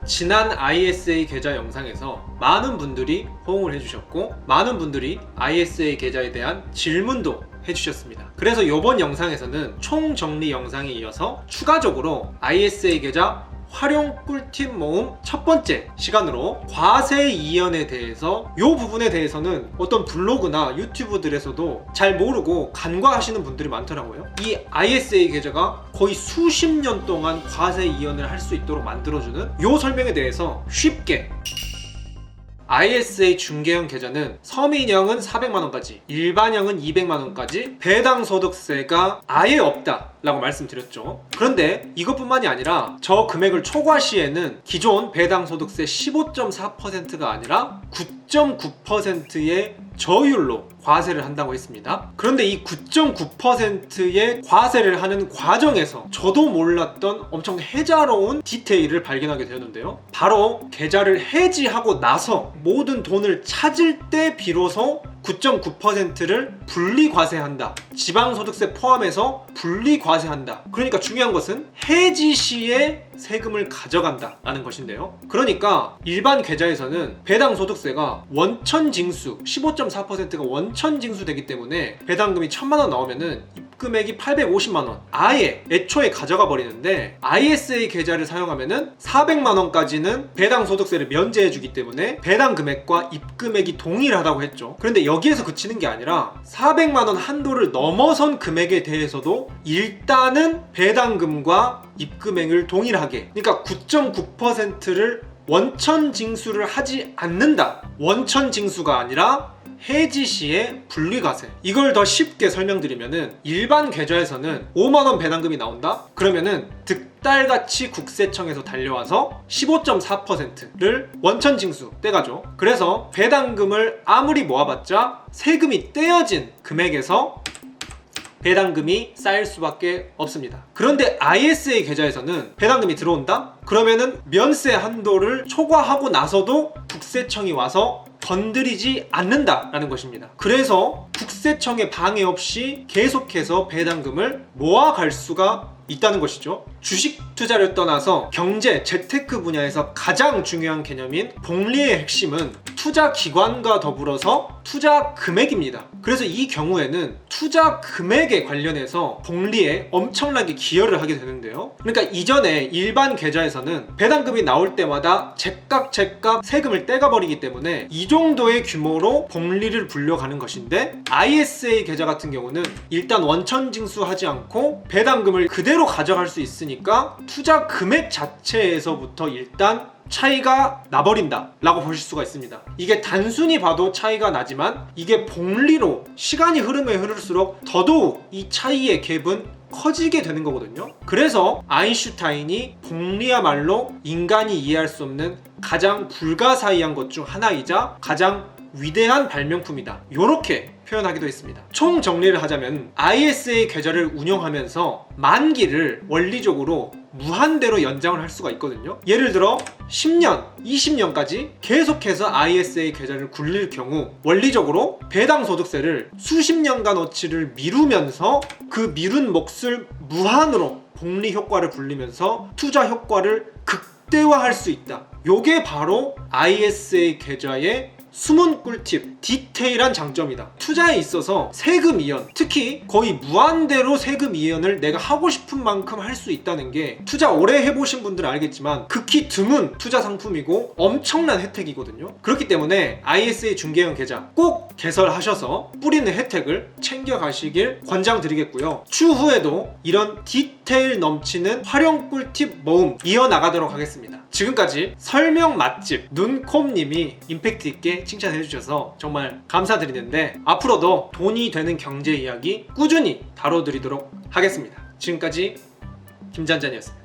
지난 ISA 계좌 영상에서 많은 분들이 호응을 해주셨고 많은 분들이 ISA 계좌에 대한 질문도 해주셨습니다. 그래서 이번 영상에서는 총정리 영상에 이어서 추가적으로 ISA 계좌 활용 꿀팁 모음 첫 번째 시간으로 과세 이연에 대해서 이 부분에 대해서는 어떤 블로그나 유튜브들에서도 잘 모르고 간과하시는 분들이 많더라고요. 이 ISA 계좌가 거의 수십 년 동안 과세 이연을 할 수 있도록 만들어주는 이 설명에 대해서 쉽게 ISA 중개형 계좌는 서민형은 400만원까지, 일반형은 200만원까지 배당 소득세가 아예 없다 라고 말씀드렸죠. 그런데 이것뿐만이 아니라 저 금액을 초과 시에는 기존 배당 소득세 15.4%가 아니라 9.9%의 저율로 과세를 한다고 했습니다. 그런데 이 9.9%의 과세를 하는 과정에서 저도 몰랐던 엄청 해자로운 디테일을 발견하게 되었는데요. 바로 계좌를 해지하고 나서 모든 돈을 찾을 때 비로소 9.9%를 분리과세한다. 지방소득세 포함해서 분리과세한다. 그러니까 중요한 것은 해지 시에 세금을 가져간다 라는 것인데요. 그러니까 일반 계좌에서는 배당 소득세가 원천징수 15.4%가 원천징수되기 때문에 배당금이 1000만원 나오면은 입금액이 850만원 아예 애초에 가져가 버리는데 ISA 계좌를 사용하면은 400만원까지는 배당 소득세를 면제해 주기 때문에 배당 금액과 입금액이 동일하다고 했죠. 그런데 여기에서 그치는 게 아니라 400만원 한도를 넘어선 금액에 대해서도 일단은 배당금과 입금액을 동일하게, 그러니까 9.9%를 원천징수를 하지 않는다. 원천징수가 아니라 해지 시에 분리과세. 이걸 더 쉽게 설명드리면은 일반 계좌에서는 5만원 배당금이 나온다? 그러면은 득달같이 국세청에서 달려와서 15.4%를 원천징수 떼가죠. 그래서 배당금을 아무리 모아봤자 세금이 떼어진 금액에서 배당금이 쌓일 수밖에 없습니다. 그런데 ISA 계좌에서는 배당금이 들어온다? 그러면은 면세 한도를 초과하고 나서도 국세청이 와서 건드리지 않는다라는 것입니다. 그래서 국세청의 방해 없이 계속해서 배당금을 모아갈 수가 있다는 것이죠. 주식 투자를 떠나서 경제, 재테크 분야에서 가장 중요한 개념인 복리의 핵심은 투자 기관과 더불어서 투자 금액입니다. 그래서 이 경우에는 투자 금액에 관련해서 복리에 엄청나게 기여를 하게 되는데요. 그러니까 이전에 일반 계좌에서는 배당금이 나올 때마다 제깍 세금을 떼가버리기 때문에 이 정도의 규모로 복리를 불려가는 것인데 ISA 계좌 같은 경우는 일단 원천징수하지 않고 배당금을 그대로 가져갈 수 있으니까 투자 금액 자체에서부터 일단 차이가 나버린다 라고 보실 수가 있습니다. 이게 단순히 봐도 차이가 나지만 이게 복리로 시간이 흐르면 흐를수록 더더욱 이 차이의 갭은 커지게 되는 거거든요. 그래서 아인슈타인이 복리야말로 인간이 이해할 수 없는 가장 불가사의한 것 중 하나이자 가장 위대한 발명품이다, 이렇게 표현하기도 했습니다. 총 정리를 하자면 ISA 계좌를 운영하면서 만기를 원리적으로 무한대로 연장을 할 수가 있거든요. 예를 들어 10년, 20년까지 계속해서 ISA 계좌를 굴릴 경우 원리적으로 배당 소득세를 수십 년간어치를 미루면서 그 미룬 몫을 무한으로 복리 효과를 굴리면서 투자 효과를 극대화할 수 있다. 요게 바로 ISA 계좌의 숨은 꿀팁, 디테일한 장점이다. 투자에 있어서 세금 이연, 특히 거의 무한대로 세금 이연을 내가 하고 싶은 만큼 할 수 있다는 게 투자 오래 해보신 분들은 알겠지만 극히 드문 투자 상품이고 엄청난 혜택이거든요. 그렇기 때문에 ISA 중개형 계좌 꼭 개설하셔서 뿌리는 혜택을 챙겨가시길 권장드리겠고요. 추후에도 이런 디테일 넘치는 활용 꿀팁 모음 이어나가도록 하겠습니다. 지금까지 설명 맛집 눈콤님이 임팩트 있게 칭찬해 주셔서 정말 감사드리는데 앞으로도 돈이 되는 경제 이야기 꾸준히 다뤄드리도록 하겠습니다. 지금까지 김잔잔이었습니다.